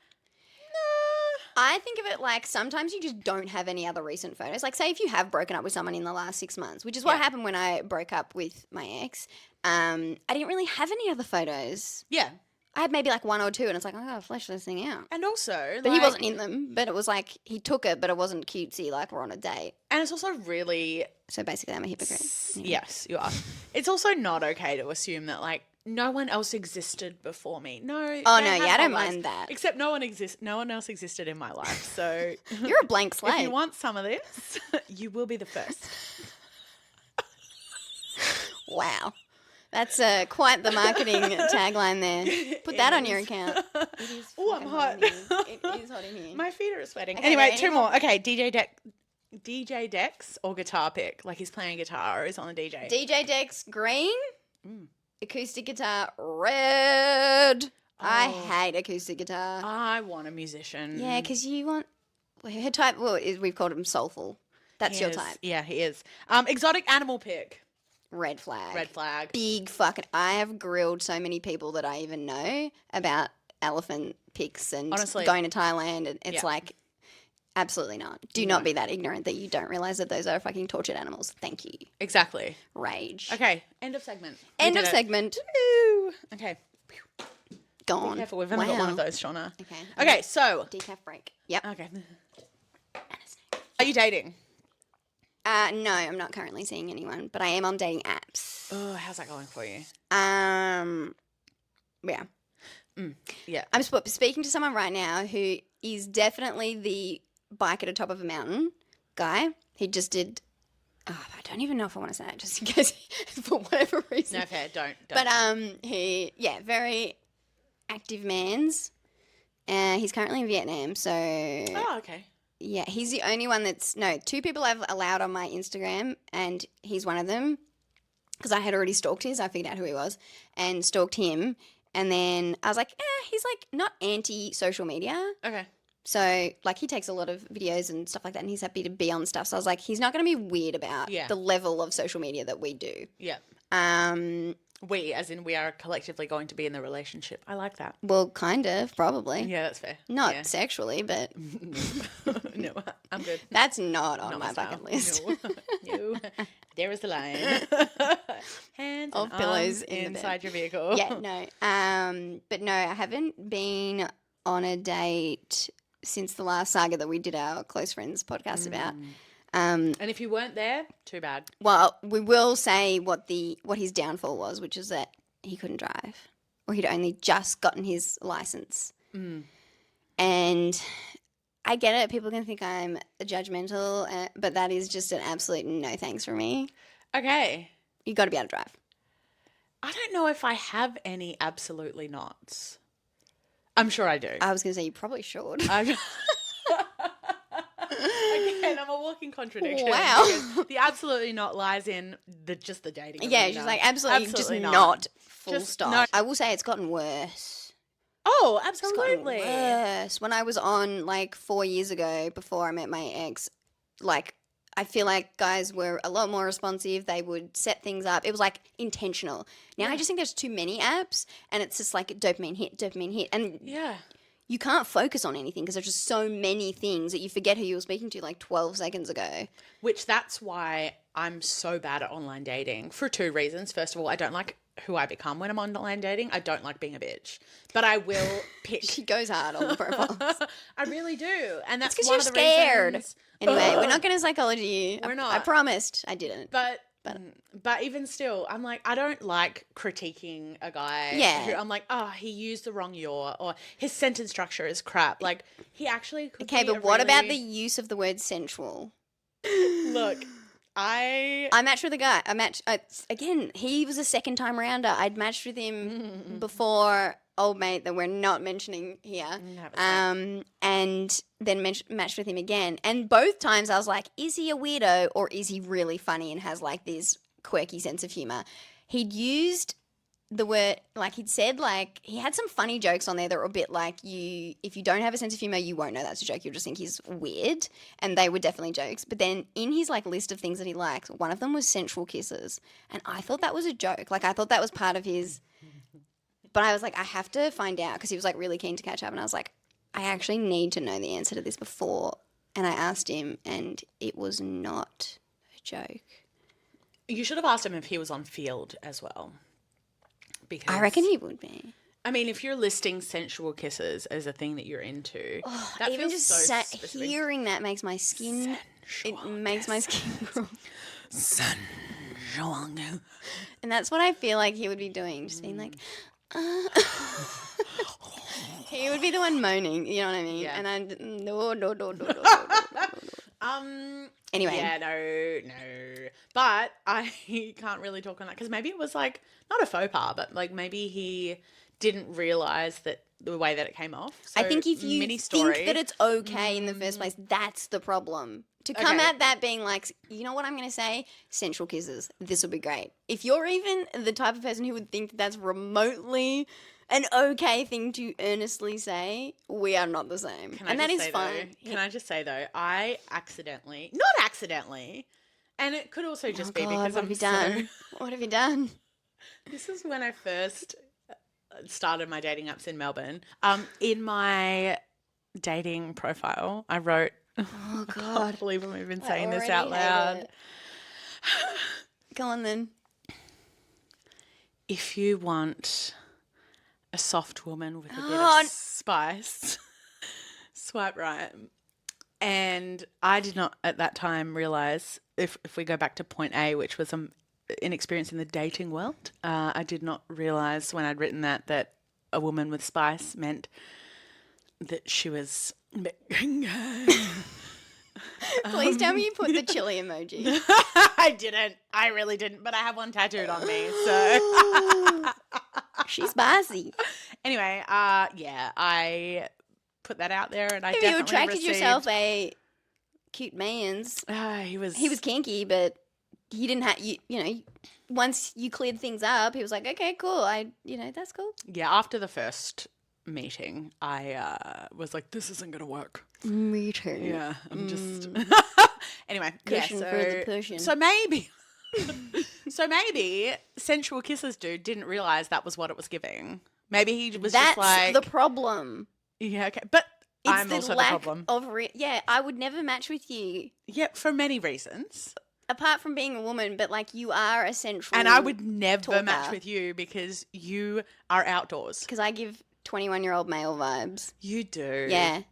Speaker 2: I think of it like sometimes you just don't have any other recent photos. Like, say if you have broken up with someone in the last 6 months, which is what
Speaker 3: Yeah.
Speaker 2: happened when I broke up with my ex. I didn't really have any other photos.
Speaker 3: Yeah.
Speaker 2: I had maybe like 1 or 2, and it's like, I gotta flesh this thing out.
Speaker 3: And also,
Speaker 2: But he
Speaker 3: like-
Speaker 2: wasn't in them. But it was like he took it, but it wasn't cutesy. Like we're on a date.
Speaker 3: And it's also really
Speaker 2: So basically, I'm a hypocrite.
Speaker 3: Yes, you are. It's also not okay to assume that like no one else existed before me. No.
Speaker 2: Oh
Speaker 3: they
Speaker 2: no,
Speaker 3: had
Speaker 2: yeah, I
Speaker 3: whole
Speaker 2: don't
Speaker 3: lives.
Speaker 2: mind that.
Speaker 3: Except no one else existed in my life. So
Speaker 2: You're a blank slate.
Speaker 3: if you want some of this, you will be the first.
Speaker 2: Wow. That's quite the marketing tagline there. Put that on your account. It is
Speaker 3: Oh, I'm
Speaker 2: fucking
Speaker 3: hot.
Speaker 2: in here. It is hot in here.
Speaker 3: My feet are sweating.
Speaker 2: Okay,
Speaker 3: Anyway,
Speaker 2: there,
Speaker 3: 2
Speaker 2: any
Speaker 3: more. Okay, DJ Dex or guitar pick. Like he's playing guitar or he's on the DJ.
Speaker 2: DJ Dex green, acoustic guitar red. I
Speaker 3: Oh.
Speaker 2: hate acoustic guitar.
Speaker 3: I want a musician.
Speaker 2: Yeah, because you want her type. Well, we've called him soulful. That's
Speaker 3: He
Speaker 2: your
Speaker 3: is.
Speaker 2: type.
Speaker 3: Yeah, he is. Exotic animal pick.
Speaker 2: Red flag.
Speaker 3: Red flag.
Speaker 2: Big fucking. I have grilled so many people that I even know about elephant pics and
Speaker 3: Honestly.
Speaker 2: going to Thailand, and it's
Speaker 3: Yeah.
Speaker 2: like, absolutely not. Do not be that ignorant that you don't realize that those are fucking tortured animals. Thank you.
Speaker 3: Exactly.
Speaker 2: Rage.
Speaker 3: Okay, end of segment. We
Speaker 2: End
Speaker 3: did
Speaker 2: of
Speaker 3: it.
Speaker 2: segment.
Speaker 3: Woo. Okay.
Speaker 2: Gone.
Speaker 3: Be careful, we've only got one of
Speaker 2: Wow.
Speaker 3: those, Shauna.
Speaker 2: Okay.
Speaker 3: Okay, so.
Speaker 2: Decaf break. Yep.
Speaker 3: Okay. Are you dating?
Speaker 2: No, I'm not currently seeing anyone, but I am on dating apps.
Speaker 3: Oh, how's that going for you?
Speaker 2: Yeah.
Speaker 3: Yeah.
Speaker 2: I'm speaking to someone right now who is definitely the bike at the top of a mountain guy. He just did Oh, I don't even know if I want to say it, just in case, for whatever reason.
Speaker 3: No, fair. Don't.
Speaker 2: But very active man's. He's currently in Vietnam, so
Speaker 3: Oh, okay.
Speaker 2: yeah, he's the only one that's two people I've allowed on my Instagram, and he's one of them because I had already stalked his. I figured out who he was and stalked him, and then I was like, he's like not anti-social media.
Speaker 3: Okay.
Speaker 2: So, like, he takes a lot of videos and stuff like that, and he's happy to be on stuff. So I was like, he's not going to be weird about the level of social media that we do.
Speaker 3: Yeah. We, as in we are collectively going to be in the relationship. I like that.
Speaker 2: Well, kind of, probably.
Speaker 3: Yeah, that's fair.
Speaker 2: Not sexually, but
Speaker 3: No, I'm good.
Speaker 2: that's not on my bucket list.
Speaker 3: No. There is the line. Hands
Speaker 2: Of
Speaker 3: and
Speaker 2: pillows
Speaker 3: arms
Speaker 2: in the
Speaker 3: inside your vehicle.
Speaker 2: Yeah, no. But no, I haven't been on a date since the last saga that we did our close friends podcast about.
Speaker 3: And if you weren't there, too bad.
Speaker 2: Well, we will say what his downfall was, which is that he couldn't drive, or he'd only just gotten his license. And I get it. People can think I'm judgmental, but that is just an absolute no thanks for me.
Speaker 3: Okay.
Speaker 2: You got to be able to drive.
Speaker 3: I don't know if I have any absolutely nots. I'm sure I do.
Speaker 2: I was going to say you probably should.
Speaker 3: Again, I'm a walking contradiction.
Speaker 2: Wow.
Speaker 3: Because the absolutely not lies in just the dating.
Speaker 2: Yeah, she's like, absolutely not. Full stop. No. I will say it's gotten worse.
Speaker 3: Oh,
Speaker 2: It's gotten
Speaker 3: absolutely.
Speaker 2: worse. When I was on, like, 4 years ago, before I met my ex, like, I feel like guys were a lot more responsive. They would set things up. It was, like, intentional. Now I just think there's too many apps, and it's just, like, dopamine hit. And
Speaker 3: Yeah.
Speaker 2: you can't focus on anything because there's just so many things that you forget who you were speaking to, like, 12 seconds ago.
Speaker 3: Which that's why I'm so bad at online dating for two reasons. First of all, I don't like who I become when I'm online dating. I don't like being a bitch, but I will pick.
Speaker 2: She goes hard on the profiles.
Speaker 3: I really do, and that's
Speaker 2: because
Speaker 3: one
Speaker 2: you're
Speaker 3: of the
Speaker 2: scared.
Speaker 3: reasons.
Speaker 2: Anyway, we're not going to psychology you.
Speaker 3: We're not.
Speaker 2: I promised. I didn't.
Speaker 3: But even still, I'm like, I don't like critiquing a guy.
Speaker 2: Yeah.
Speaker 3: Who I'm like, oh, he used the wrong yaw, or his sentence structure is crap. Like, he actually could.
Speaker 2: Okay,
Speaker 3: be
Speaker 2: but what about the
Speaker 3: really...
Speaker 2: use of the word sensual?
Speaker 3: Look, I
Speaker 2: matched with a guy. Again, he was a second time rounder. I'd matched with him before, old mate that we're not mentioning here. And then matched with him again. And both times I was like, is he a weirdo or is he really funny and has like this quirky sense of humor? He'd used the word, like he'd said, like he had some funny jokes on there that were a bit like, if you don't have a sense of humor, you won't know that's a joke. You'll just think he's weird, and they were definitely jokes. But then in his like list of things that he likes, one of them was sensual kisses, and I thought that was a joke. Like I thought that was part of his. But I was like, I have to find out because he was like really keen to catch up, and I was like, I actually need to know the answer to this before. And I asked him, and it was not a joke.
Speaker 3: You should have asked him if he was on field as well. Because
Speaker 2: I reckon he would be.
Speaker 3: I mean, if you're listing sensual kisses as a thing that you're into, that
Speaker 2: Even
Speaker 3: feels
Speaker 2: just
Speaker 3: so specific.
Speaker 2: hearing that makes my skin.
Speaker 3: Sensual
Speaker 2: It makes my skin crawl.
Speaker 3: Sensual.
Speaker 2: And that's what I feel like he would be doing, just being like, he would be the one moaning, you know what I mean?
Speaker 3: Yeah.
Speaker 2: And I'd, no. Anyway.
Speaker 3: Yeah, no. But I can't really talk on that because maybe it was like, not a faux pas, but like maybe he didn't realise that the way that it came off. So,
Speaker 2: I think if you
Speaker 3: mini story.
Speaker 2: think that it's okay in the first place, that's the problem. To come at that being like, you know what I'm going to say? Sensual kisses. This will be great. If you're even the type of person who would think that that's remotely an okay thing to earnestly say, we are not the same. And that is fine.
Speaker 3: Can I just say though, I not accidentally, and it could also just be because
Speaker 2: what have you done? What have you done?
Speaker 3: This is when I first started my dating apps in Melbourne. In my dating profile, I wrote,
Speaker 2: Oh, God.
Speaker 3: I can't believe I'm even saying this
Speaker 2: already
Speaker 3: out
Speaker 2: hate
Speaker 3: loud.
Speaker 2: it. Go on then.
Speaker 3: If you want a soft woman with a bit of spice, swipe right. And I did not at that time realise, if we go back to point A, which was inexperience in the dating world, I did not realise when I'd written that a woman with spice meant that she was
Speaker 2: Please tell me you put the chili emoji.
Speaker 3: I didn't. I really didn't. But I have one tattooed on me. So
Speaker 2: She's spicy.
Speaker 3: anyway, yeah, I put that out there, and I
Speaker 2: If
Speaker 3: definitely
Speaker 2: you attracted
Speaker 3: received,
Speaker 2: yourself a cute man's,
Speaker 3: he was
Speaker 2: kinky, but he didn't have you know. Once you cleared things up, he was like, "Okay, cool. That's cool."
Speaker 3: Yeah, after the first meeting, I was like, "This isn't gonna work."
Speaker 2: Me too.
Speaker 3: Yeah, I'm just anyway.
Speaker 2: Cushion
Speaker 3: yeah,
Speaker 2: for the pushing.
Speaker 3: So maybe, so maybe sensual kisses dude didn't realize that was what it was giving. Maybe he was
Speaker 2: That's
Speaker 3: just like
Speaker 2: the problem.
Speaker 3: yeah, okay, but
Speaker 2: It's
Speaker 3: I'm
Speaker 2: the
Speaker 3: also the
Speaker 2: lack
Speaker 3: problem.
Speaker 2: of yeah. I would never match with you.
Speaker 3: Yeah, for many reasons.
Speaker 2: Apart from being a woman, but like you are a central.
Speaker 3: And I would never
Speaker 2: talker.
Speaker 3: match with you because you are outdoors.
Speaker 2: Because I give 21-year-old male vibes.
Speaker 3: You do.
Speaker 2: Yeah.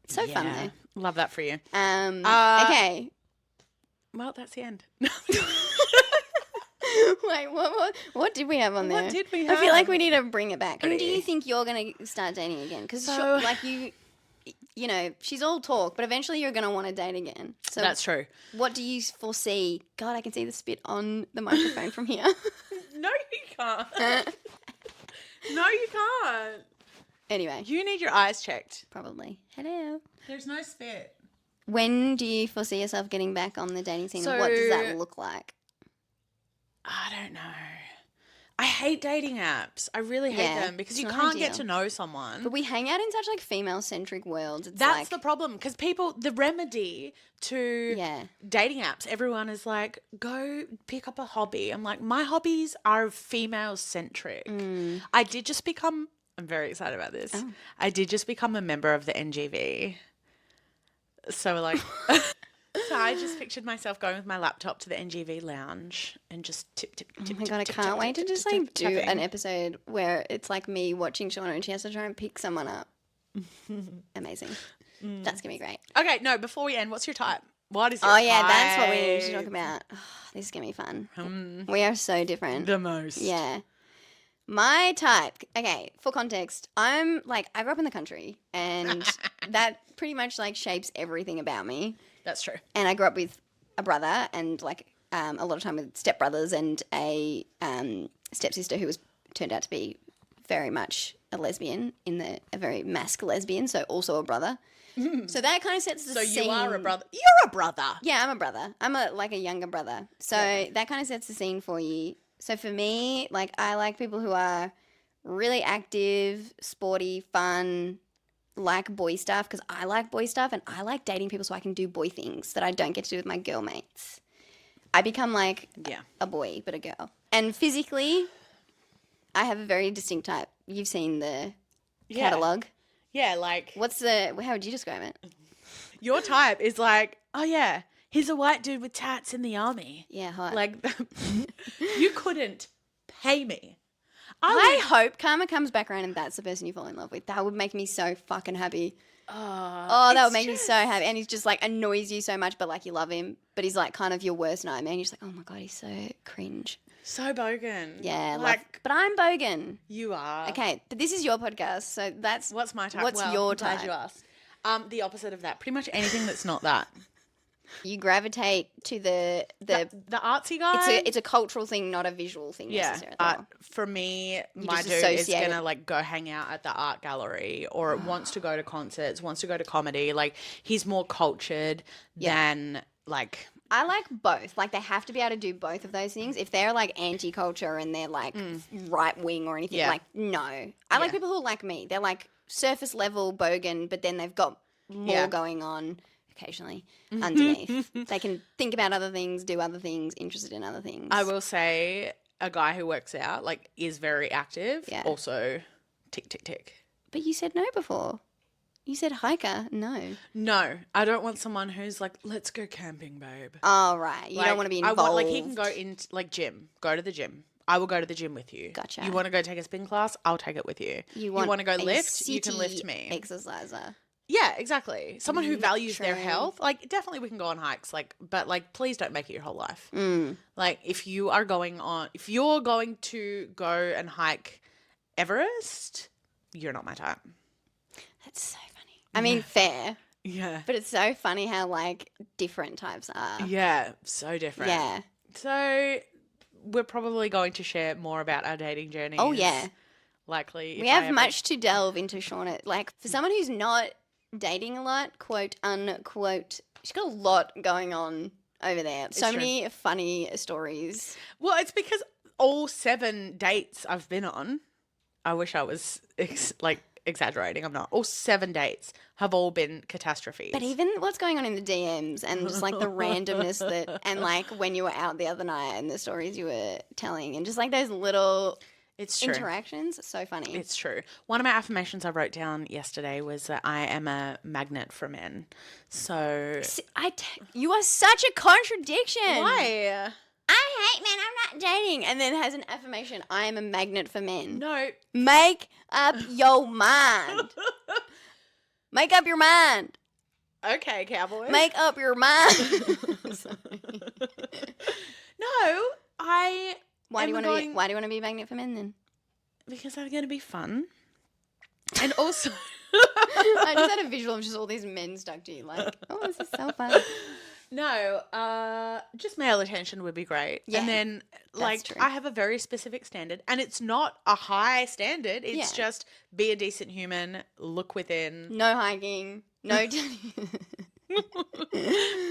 Speaker 2: It's so fun though.
Speaker 3: Love that for you.
Speaker 2: Okay.
Speaker 3: Well, that's the end.
Speaker 2: Wait, what did we have on there?
Speaker 3: What did we
Speaker 2: I feel
Speaker 3: have?
Speaker 2: like we need to bring it back. Who do
Speaker 3: Okay.
Speaker 2: you think you're going to start dating again? Because
Speaker 3: So-
Speaker 2: you know, she's all talk, but eventually you're going to want to date again. So
Speaker 3: That's true.
Speaker 2: what do you foresee? God, I can see the spit on the microphone from here.
Speaker 3: No, you can't. No, you can't.
Speaker 2: Anyway,
Speaker 3: You need your eyes checked.
Speaker 2: probably. Hello.
Speaker 3: There's no spit.
Speaker 2: When do you foresee yourself getting back on the dating scene? And what does that look like?
Speaker 3: I don't know. I hate dating apps. I really hate
Speaker 2: Yeah,
Speaker 3: them because
Speaker 2: it's
Speaker 3: you
Speaker 2: not
Speaker 3: can't get
Speaker 2: ideal.
Speaker 3: to know someone.
Speaker 2: But we hang out in such like female-centric worlds. It's
Speaker 3: That's
Speaker 2: like,
Speaker 3: the problem because the remedy to
Speaker 2: yeah.
Speaker 3: dating apps, everyone is like, go pick up a hobby. I'm like, my hobbies are female centric. I did just become, I'm very excited about this.
Speaker 2: Oh.
Speaker 3: I did just become a member of the NGV. So like, so I just pictured myself going with my laptop to the NGV lounge and just tip.
Speaker 2: Oh my god, I can't wait to just like do an episode where it's like me watching Shauna and she has to try and pick someone up. Amazing. That's gonna be great.
Speaker 3: Okay, no, before we end, what's your type? What is your
Speaker 2: Oh
Speaker 3: type?
Speaker 2: yeah, that's what we need to talk about. Oh, this is gonna be fun. We are so different.
Speaker 3: The most.
Speaker 2: Yeah. My type. Okay, for context, I grew up in the country and that pretty much like shapes everything about me.
Speaker 3: That's true.
Speaker 2: And I grew up with a brother and like a lot of time with stepbrothers and a stepsister who turned out to be very much a lesbian a very masc lesbian, so also a brother. So that kind of sets the scene.
Speaker 3: So you are a brother. You're a brother.
Speaker 2: Yeah, I'm a brother. I'm a younger brother. So that kind of sets the scene for you. So for me, like I like people who are really active, sporty, fun, like boy stuff because I like boy stuff and I like dating people so I can do boy things that I don't get to do with my girl mates. I become like a boy but a girl. And physically, I have a very distinct type. You've seen the catalogue.
Speaker 3: Yeah, like
Speaker 2: How would you describe it?
Speaker 3: your type is like, oh yeah, he's a white dude with tats in the army.
Speaker 2: Yeah, hot.
Speaker 3: Like, you couldn't pay me.
Speaker 2: I hope Karma comes back around and that's the person you fall in love with. That would make me so fucking happy. That would make me so happy. And he's just like annoys you so much, but like you love him. But he's like kind of your worst nightmare. And you're just like, oh my God, he's so cringe.
Speaker 3: So bogan.
Speaker 2: Yeah.
Speaker 3: Like,
Speaker 2: but I'm bogan.
Speaker 3: you are.
Speaker 2: Okay. But this is your podcast. So that's.
Speaker 3: What's my type?
Speaker 2: What's
Speaker 3: Well,
Speaker 2: your
Speaker 3: I'm glad
Speaker 2: type?
Speaker 3: you asked. The opposite of that. Pretty much anything that's not that.
Speaker 2: You gravitate to the
Speaker 3: artsy guy.
Speaker 2: it's a cultural thing, not a visual thing necessarily.
Speaker 3: For me, my
Speaker 2: just
Speaker 3: dude is
Speaker 2: associate
Speaker 3: gonna like go hang out at the art gallery or wants to go to concerts, wants to go to comedy. Like he's more cultured than like.
Speaker 2: I like both. Like they have to be able to do both of those things. If they're like anti-culture and they're like right wing or anything, like no. I like people who are like me. They're like surface level bogan, but then they've got more going on occasionally underneath. They can think about other things, do other things, interested in other things.
Speaker 3: I will say a guy who works out like is very active.
Speaker 2: Yeah.
Speaker 3: Also, tick tick tick.
Speaker 2: But you said no before. You said hiker. No.
Speaker 3: No, I don't want someone who's like, let's go camping, babe.
Speaker 2: Oh, right. You don't want to be involved.
Speaker 3: I want, like, he can go in, like, gym. Go to the gym. I will go to the gym with you.
Speaker 2: Gotcha.
Speaker 3: You want to go take a spin class? I'll take it with you. You want to go lift? You can lift me.
Speaker 2: Exerciser.
Speaker 3: Yeah, exactly. Someone who values their health. Like, definitely we can go on hikes. Like, but, like, please don't make it your whole life. Like, if you're going to go and hike Everest, you're not my type.
Speaker 2: That's so funny. I mean, fair.
Speaker 3: Yeah.
Speaker 2: But it's so funny how like different types are.
Speaker 3: Yeah, so different.
Speaker 2: Yeah.
Speaker 3: So we're probably going to share more about our dating journeys.
Speaker 2: Oh yeah.
Speaker 3: Likely.
Speaker 2: We have much to delve into Shauna. Like for someone who's not dating a lot, quote unquote, she's got a lot going on over there. So
Speaker 3: true.
Speaker 2: many funny stories.
Speaker 3: Well, it's because all 7 dates I've been on, I wish I was exaggerating. I'm not. All 7 dates have all been catastrophes.
Speaker 2: But even what's going on in the DMs and just like the randomness that, and like when you were out the other night and the stories you were telling and just like those little
Speaker 3: it's true.
Speaker 2: interactions, so funny.
Speaker 3: It's true. One of my affirmations I wrote down yesterday was that I am a magnet for men. So
Speaker 2: you are such a contradiction.
Speaker 3: why?
Speaker 2: I hate men, I'm not dating. And then has an affirmation, I am a magnet for men.
Speaker 3: No.
Speaker 2: Make up your mind. Make up your mind.
Speaker 3: Okay, cowboy.
Speaker 2: Make up your mind.
Speaker 3: No, I.
Speaker 2: Why do you want to be a magnet for men then?
Speaker 3: Because they're going to be fun. And also.
Speaker 2: I just had a visual of just all these men stuck to you. Like, oh, this is so fun.
Speaker 3: No, just male attention would be great.
Speaker 2: Yeah,
Speaker 3: and then, like,
Speaker 2: true.
Speaker 3: I have a very specific standard. And it's not a high standard. It's just be a decent human, look within.
Speaker 2: No hiking. No.
Speaker 3: Pretty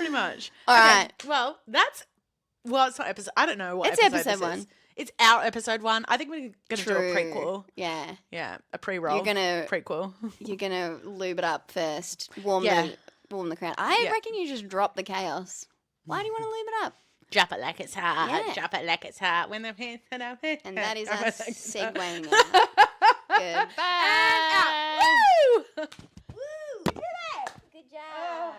Speaker 3: much.
Speaker 2: All right.
Speaker 3: Well, it's not episode. I don't know what
Speaker 2: It's
Speaker 3: episode
Speaker 2: episode
Speaker 3: this
Speaker 2: 1.
Speaker 3: is. It's our episode 1. I think we're going to do a
Speaker 2: True.
Speaker 3: prequel.
Speaker 2: Yeah.
Speaker 3: Yeah, a pre-roll.
Speaker 2: You're gonna
Speaker 3: prequel.
Speaker 2: You're gonna lube it up first. Warm the crowd. I reckon you just drop the chaos. Why do you want to lube it up?
Speaker 3: Drop it like it's hot.
Speaker 2: Yeah.
Speaker 3: Drop it like it's hot. When the hands and I'm
Speaker 2: And that is us segueing
Speaker 3: out.
Speaker 2: Goodbye.
Speaker 3: And out. Woo!
Speaker 2: Woo! Did it! Good job.